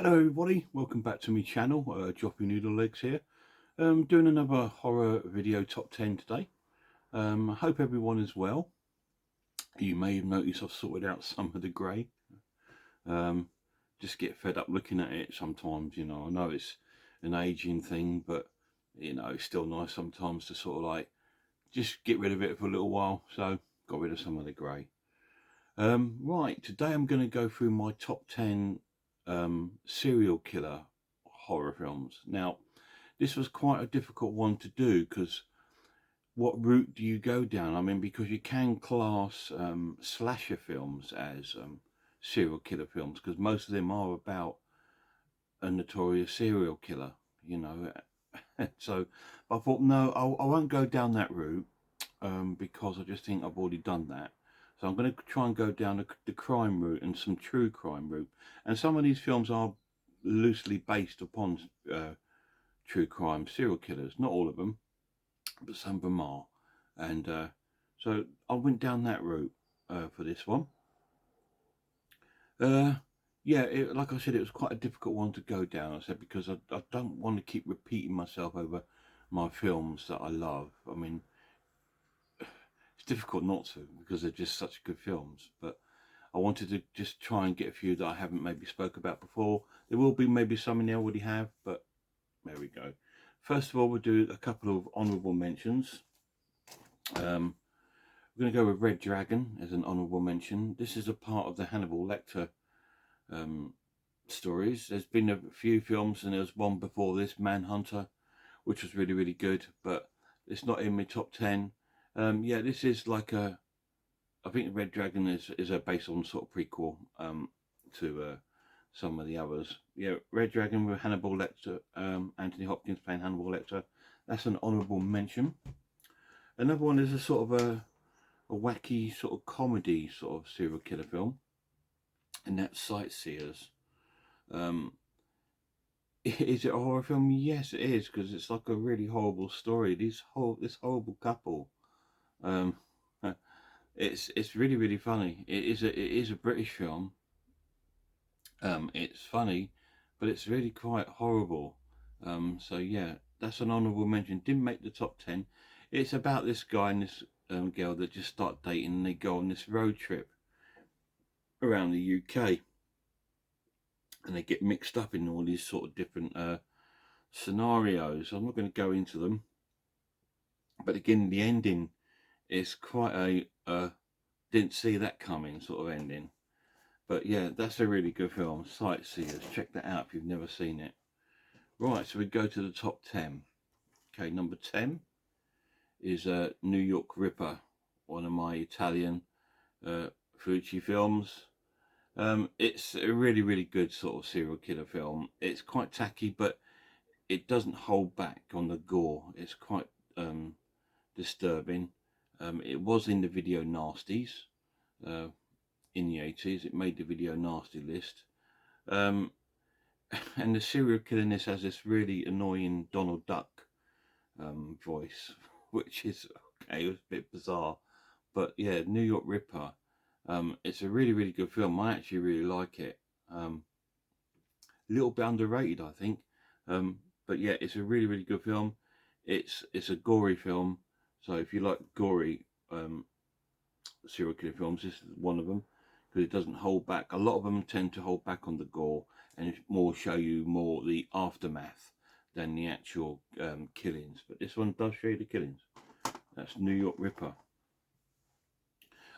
Hello everybody, welcome back to my channel, Droppy Noodle Legs here. Doing another horror video top 10 today. I hope everyone is well. You may have noticed I've sorted out some of the grey. Just get fed up looking at it sometimes, you know. I know it's an aging thing, but you know, it's still nice sometimes to sort of like just get rid of it for a little while. So got rid of some of the grey. Right, today I'm going to go through my top 10 serial killer horror films. Now, this was quite a difficult one to do because what route do you go down? I mean, because you can class slasher films as serial killer films because most of them are about a notorious serial killer, you know. So I thought, no, I won't go down that route because I just think I've already done that. So I'm going to try and go down the crime route and some true crime route. And some of these films are loosely based upon true crime serial killers. Not all of them, but some of them are. And so I went down that route for this one. Yeah, like I said, it was quite a difficult one to go down. I said because I don't want to keep repeating myself over my films that I love. I mean, it's difficult not to because they're just such good films. But I wanted to just try and get a few that I haven't maybe spoke about before. There will be maybe some in there I already have, but there we go. First of all, we'll do a couple of honourable mentions. We're going to go with Red Dragon as an honourable mention. This is a part of the Hannibal Lecter stories. There's been a few films, and there was one before this, Manhunter, which was really, really good, but it's not in my top 10. Yeah, this is like I think Red Dragon is a based on sort of prequel to some of the others. Yeah, Red Dragon with Hannibal Lecter, Anthony Hopkins playing Hannibal Lecter. That's an honourable mention. Another one is a sort of a wacky sort of comedy sort of serial killer film, and that's Sightseers. Is it a horror film? Yes, it is, because it's like a really horrible story. This horrible couple. Um, it's really, really funny. It is a British film. It's funny, but it's really quite horrible. So yeah, that's an honourable mention. Didn't make the top 10. It's about this guy and this girl that just start dating, and they go on this road trip around the UK, and they get mixed up in all these sort of different scenarios. I'm not going to go into them, but again, the ending is quite a didn't see that coming sort of ending. But yeah, that's a really good film, Sightseers. Check that out if you've never seen it. Right, so we go to the top 10. Okay, number 10 is New York Ripper, one of my Italian Fucci films. It's a really, really good sort of serial killer film. It's quite tacky, but it doesn't hold back on the gore. It's quite disturbing. It was in the video nasties in the 80s. It made the video nasty list. And the serial killer in this has this really annoying Donald Duck voice, which is okay, it was a bit bizarre. But yeah, New York Ripper. It's a really, really good film. I actually really like it. A little bit underrated, I think. But yeah, it's a really, really good film. It's a gory film. So if you like gory serial killer films, this is one of them, because it doesn't hold back. A lot of them tend to hold back on the gore and more show you more the aftermath than the actual killings. But this one does show you the killings. That's New York Ripper.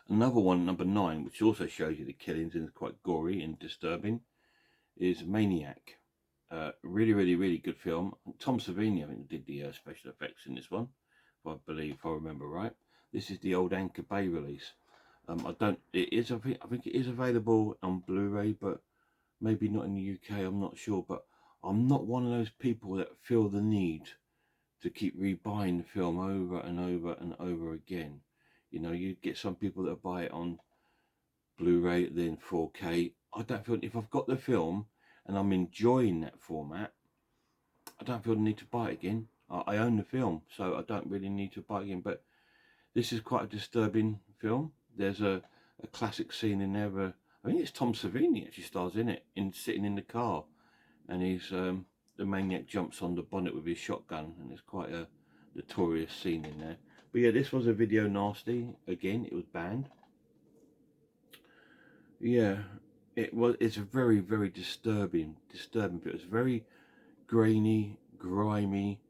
Another one, number 9, which also shows you the killings and is quite gory and disturbing, is Maniac. Really, really, really good film. Tom Savini, I think, did the special effects in this one, if I remember right. This is the old Anchor Bay release. I think it is available on Blu-ray, but maybe not in the UK. I'm not sure, but I'm not one of those people that feel the need to keep rebuying the film over and over and over again. You know, you get some people that buy it on Blu-ray, then 4K. I don't feel, if I've got the film and I'm enjoying that format, I don't feel the need to buy it again. I own the film, so I don't really need to buy it again. But this is quite a disturbing film. There's a classic scene in there where I think it's Tom Savini actually stars in it, sitting in the car, and he's the maniac jumps on the bonnet with his shotgun, and it's quite a notorious scene in there. But yeah, this was a video nasty. Again, it was banned. Yeah, it's a very, very disturbing film. It's very grainy, grimy,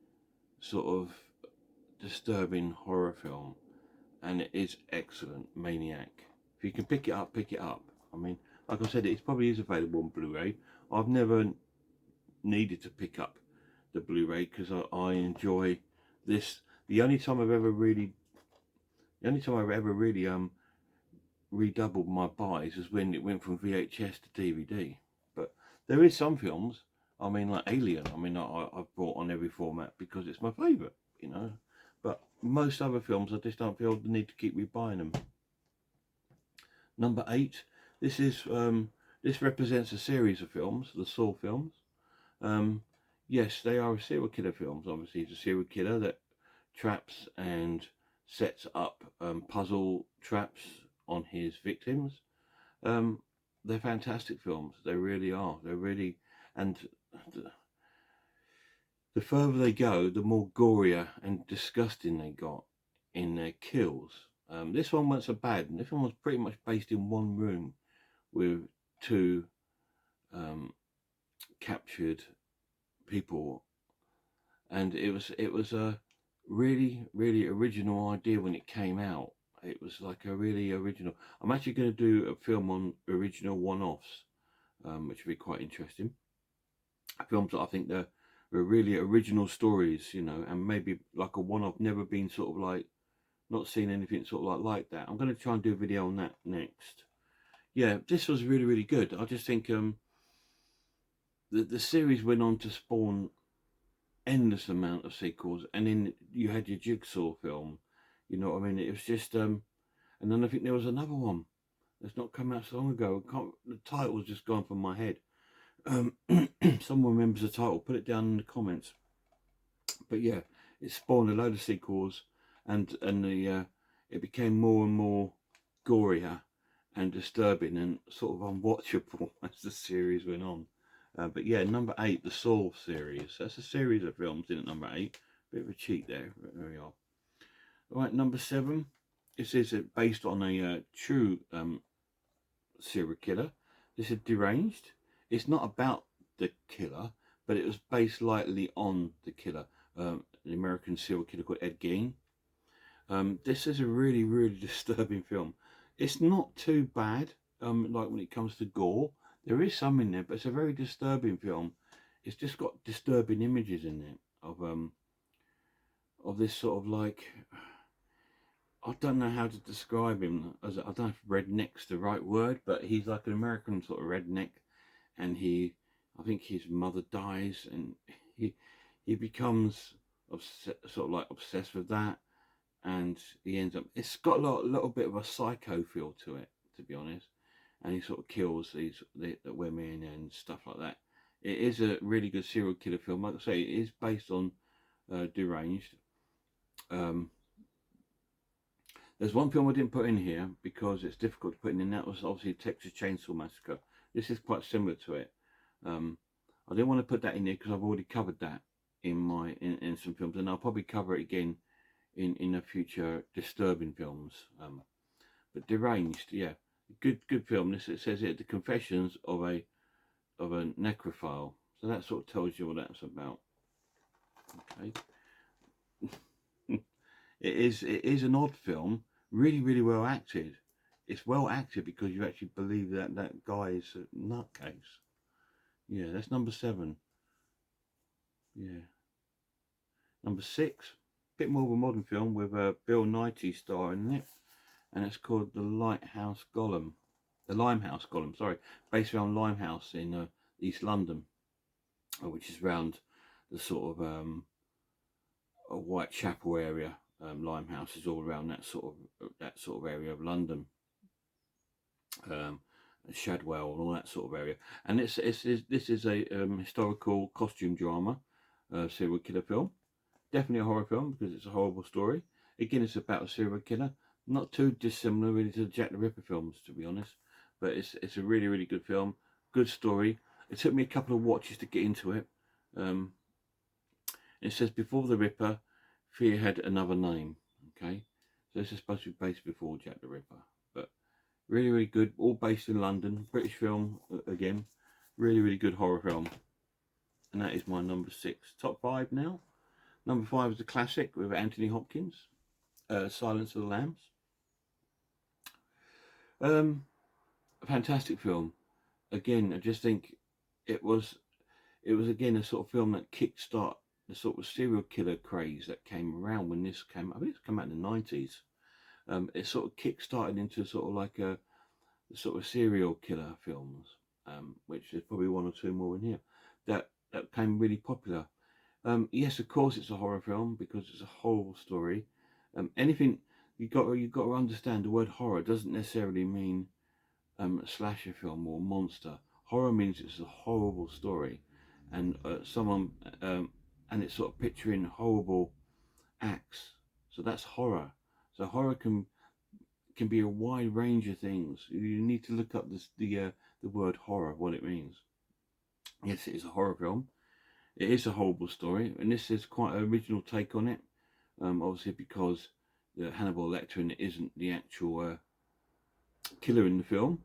sort of disturbing horror film, and it is excellent. Maniac. If you can pick it up, pick it up. I mean, like I said, it probably is available on Blu-ray. I've never needed to pick up the Blu-ray because I enjoy this. The only time I've ever really redoubled my buys is when it went from VHS to DVD. But there is some films, I mean, like Alien, I mean, I've bought on every format because it's my favourite, you know. But most other films, I just don't feel the need to keep rebuying them. Number 8, this represents a series of films, the Saw films. Yes, they are serial killer films. Obviously, it's a serial killer that traps and sets up puzzle traps on his victims. They're fantastic films. They really are. They're really, and the further they go, the more gorier and disgusting they got in their kills. This one wasn't so bad. And this one was pretty much based in one room with 2 captured people, and it was a really, really original idea when it came out. It was like a really original. I'm actually going to do a film on original one-offs, which will be quite interesting. Films that I think they're really original stories, you know, and maybe like a one-off, never been sort of like, not seen anything sort of like that. I'm going to try and do a video on that next. Yeah, this was really, really good. I just think the series went on to spawn endless amount of sequels, and then you had your Jigsaw film, you know what I mean? It was just and then I think there was another one that's not come out so long ago. The title's just gone from my head. Someone remembers the title, put it down in the comments. But yeah, it spawned a load of sequels, and the it became more and more gorier and disturbing and sort of unwatchable as the series went on. But yeah, number 8, the Saw series. That's a series of films in at number 8. Bit of a cheat there, but there we are. All right, number 7. This is based on a true serial killer. This is Deranged. It's not about the killer, but it was based lightly on the killer, the American serial killer called Ed Gein. This is a really, really disturbing film. It's not too bad, like when it comes to gore. There is some in there, but it's a very disturbing film. It's just got disturbing images in it of this sort of like, I don't know how to describe him. I don't know if redneck's the right word, but he's like an American sort of redneck, and I think his mother dies, and he becomes sort of like obsessed with that, and he ends up. It's got a little bit of a psycho feel to it, to be honest. And he sort of kills the women and stuff like that. It is a really good serial killer film. Like I say, it is based on Deranged. There's one film I didn't put in here because it's difficult to put in, and that was obviously Texas Chainsaw Massacre. This is quite similar to it. I didn't want to put that in there because I've already covered that in some films, and I'll probably cover it again in a future disturbing films. But Deranged, yeah. Good film. This, it says here, the confessions of a necrophile. So that sort of tells you what that's about. Okay. It is an odd film, really, really well acted. It's well acted because you actually believe that guy is a nutcase. Yeah, that's number 7. Yeah. Number 6, bit more of a modern film with Bill Nighy starring in it, and it's called The Limehouse Golem, sorry, based around Limehouse in East London, which is around the sort of Whitechapel area. Limehouse is all around that sort of area of London, Shadwell and all that sort of area. And this is a historical costume drama, serial killer film. Definitely a horror film because it's a horrible story. Again, it's about a serial killer. Not too dissimilar really to the Jack the Ripper films, to be honest. But it's a really, really good film. Good story. It took me a couple of watches to get into it. It says before the Ripper, fear had another name. Okay, so this is supposed to be based before Jack the Ripper, but really, really good. All based in London. British film again. Really, really good horror film. And that is my number 6. Top 5 now. Number 5 is a classic with Anthony Hopkins, Silence of the Lambs. A fantastic film. Again, I just think it was again a sort of film that kickstart the sort of serial killer craze that came around when this came. I think it's come out in the 90s. It sort of kick-started into sort of like a sort of serial killer films, which there's probably 1 or 2 more in here that became really popular. Yes, of course, it's a horror film because it's a horrible story. Anything you got to understand, the word horror doesn't necessarily mean a slasher film or monster. Horror means it's a horrible story, and and it's sort of picturing horrible acts. So that's horror. So horror can be a wide range of things. You need to look up the word horror, what it means. Yes, it is a horror film. It is a horrible story, and this is quite an original take on it. Obviously, because the Hannibal Lecter isn't the actual killer in the film,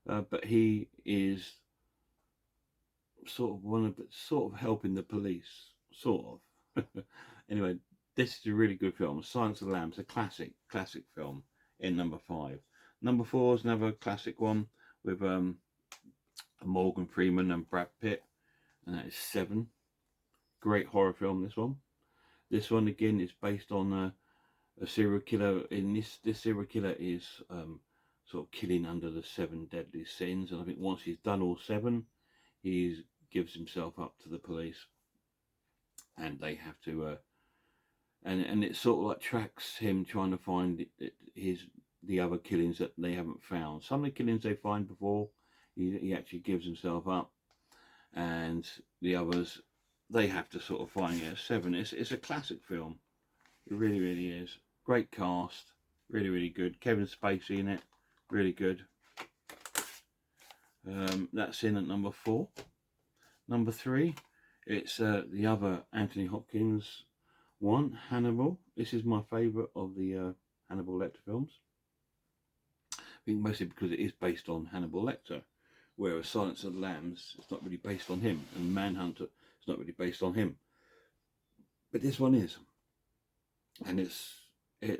but he is sort of helping the police, sort of. Anyway, this is a really good film. Silence of the Lambs, a classic film. In number 5. Number 4 is another classic one with Morgan Freeman and Brad Pitt, and that is 7. Great horror film. This one again is based on a serial killer. In this serial killer is sort of killing under the 7 deadly sins, and I think once he's done all 7, he gives himself up to the police, and they have to and it sort of like tracks him trying to find the other killings that they haven't found. Some of the killings they find before he actually gives himself up, and the others they have to sort of find it. 7. It's a classic film. It really, really is. Great cast. Really, really good. Kevin Spacey in it. Really good. That's in at number 4. Number 3, it's the other Anthony Hopkins one, Hannibal. This is my favourite of the Hannibal Lecter films. I think mostly because it is based on Hannibal Lecter, whereas Silence of the Lambs is not really based on him, and Manhunter is not really based on him. But this one is, and it's a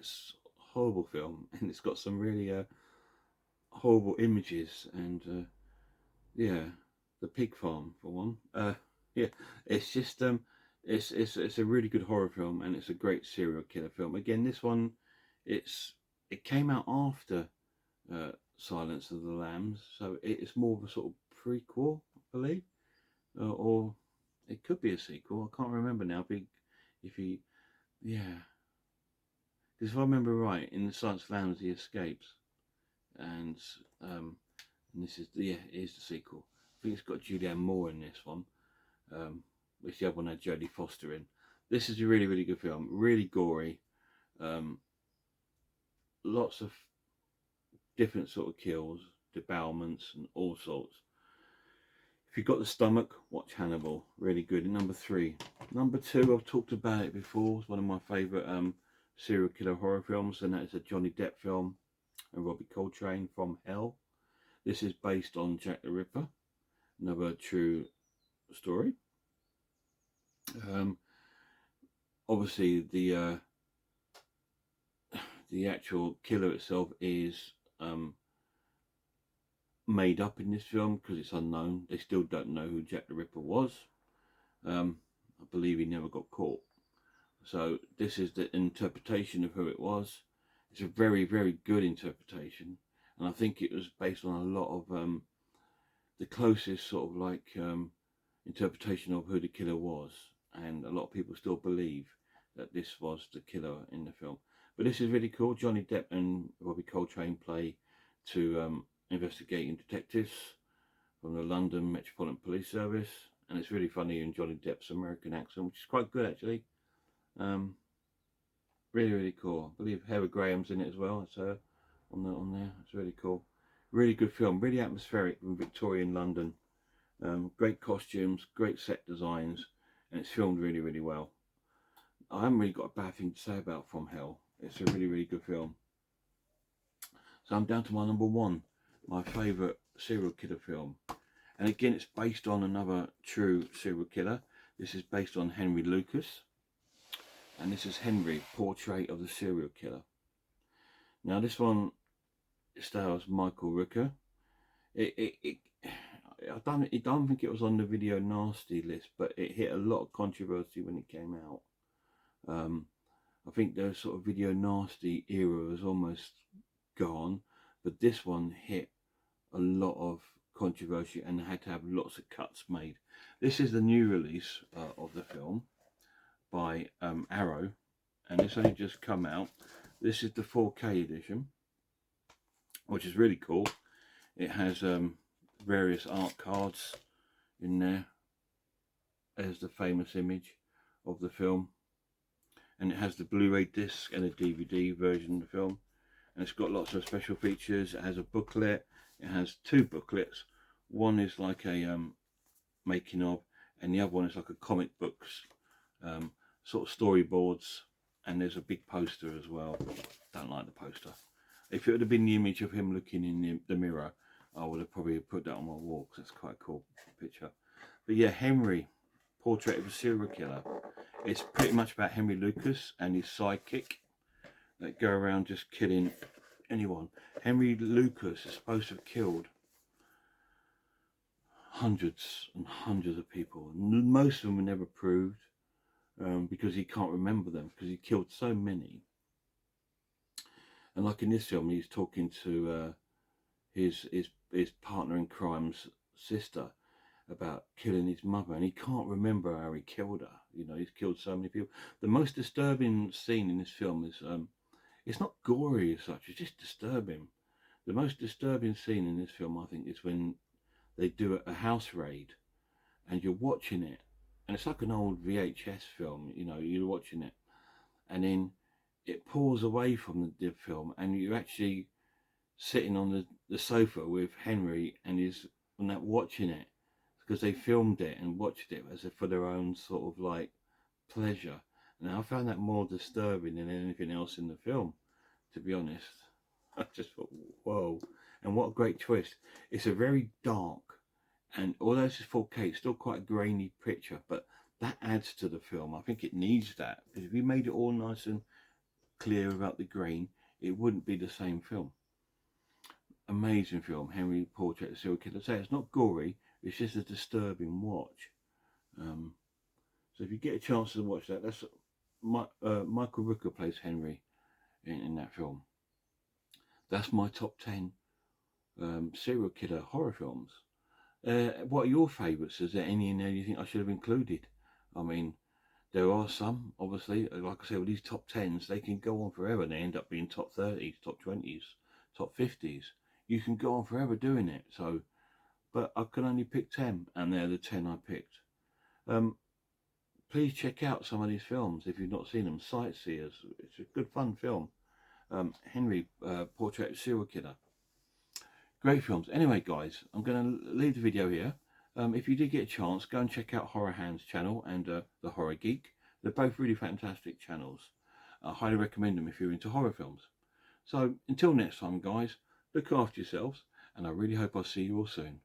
horrible film, and it's got some really horrible images, and yeah, the pig farm for one. Yeah, it's just it's a really good horror film, and it's a great serial killer film. Again, this one, it came out after Silence of the Lambs, so it's more of a sort of prequel, I believe, or it could be a sequel. I can't remember now. Yeah, because if I remember right, in the Silence of the Lambs he escapes, and this is it is the sequel. I think it's got Julianne Moore in this one. Which the other one had Jodie Foster in. This is a really, really good film. Really gory. Lots of different sort of kills, debowments, and all sorts. If you've got the stomach, watch Hannibal. Really good. And number 3. Number 2, I've talked about it before. It's one of my favourite serial killer horror films, and that is a Johnny Depp film and Robbie Coltrane, From Hell. This is based on Jack the Ripper. Another true story. Obviously the actual killer itself is made up in this film because it's unknown. They still don't know who Jack the Ripper was. I believe he never got caught. So this is the interpretation of who it was. It's a very, very good interpretation, and I think it was based on a lot of the closest sort of like interpretation of who the killer was, and a lot of people still believe that this was the killer in the film. But this is really cool. Johnny Depp and Robbie Coltrane play two investigating detectives from the London Metropolitan Police Service, and it's really funny in Johnny Depp's American accent, which is quite good actually. Really, really cool. I believe Heather Graham's in it as well. It's her on there. It's really cool. Really good film. Really atmospheric in Victorian London. Great costumes, great set designs, and it's filmed really, really well. I haven't really got a bad thing to say about From Hell. It's a really, really good film. So I'm down to my number one, my favourite serial killer film. And again, it's based on another true serial killer. This is based on Henry Lucas. And this is Henry, Portrait of the Serial Killer. Now this one stars Michael Rooker. I don't think it was on the video nasty list, but it hit a lot of controversy when it came out. I think the sort of video nasty era was almost gone, but this one hit a lot of controversy and had to have lots of cuts made. This is the new release of the film by Arrow, and it's only just come out. This is the 4K edition, which is really cool. It has various art cards in there as the famous image of the film, and it has the Blu-ray disc and a DVD version of the film, and it's got lots of special features. It has a booklet. It has two booklets. One is like a making of, and the other one is like a comic books sort of storyboards, and there's a big poster as well. Don't like the poster. If it would have been the image of him looking in the mirror, I would have probably put that on my wall, because that's quite a cool picture. But yeah, Henry, Portrait of a Serial Killer. It's pretty much about Henry Lucas and his sidekick that go around just killing anyone. Henry Lucas is supposed to have killed hundreds and hundreds of people. Most of them were never proved because he can't remember them, because he killed so many. And like in this film, he's talking to his partner in crime's sister about killing his mother, and he can't remember how he killed her. You know, he's killed so many people. The most disturbing scene in this film is it's not gory as such, it's just disturbing. The most disturbing scene in this film, I think, is when they do a house raid and you're watching it, and it's like an old VHS film, you know, you're watching it, and then it pulls away from the film, and you're actually sitting on the sofa with Henry and watching it, because they filmed it and watched it as if for their own sort of like pleasure. Now I found that more disturbing than anything else in the film, to be honest. I just thought, whoa. And what a great twist. It's a very dark, and although it's 4K, it's still quite a grainy picture, but that adds to the film. I think it needs that, because if you made it all nice and clear about the grain, it wouldn't be the same film. Amazing film, Henry, Portrait of a Serial Killer. Say it's not gory, it's just a disturbing watch. So if you get a chance to watch that, that's Michael Rooker plays Henry in that film. That's my top 10 serial killer horror films. What are your favourites? Is there any in there you think I should have included? I mean, there are some, obviously. Like I said, with these top 10s, they can go on forever. They end up being top 30s, top 20s, top 50s. You can go on forever doing it. So, but I can only pick 10, and they're the 10 I picked. Please check out some of these films if you've not seen them. Sightseers, it's a good fun film. Henry, Portrait of a Serial Killer. Great films. Anyway, guys, I'm going to leave the video here. If you did get a chance, go and check out Horror Hands channel and The Horror Geek. They're both really fantastic channels. I highly recommend them if you're into horror films. So until next time, guys, look after yourselves, and I really hope I'll see you all soon.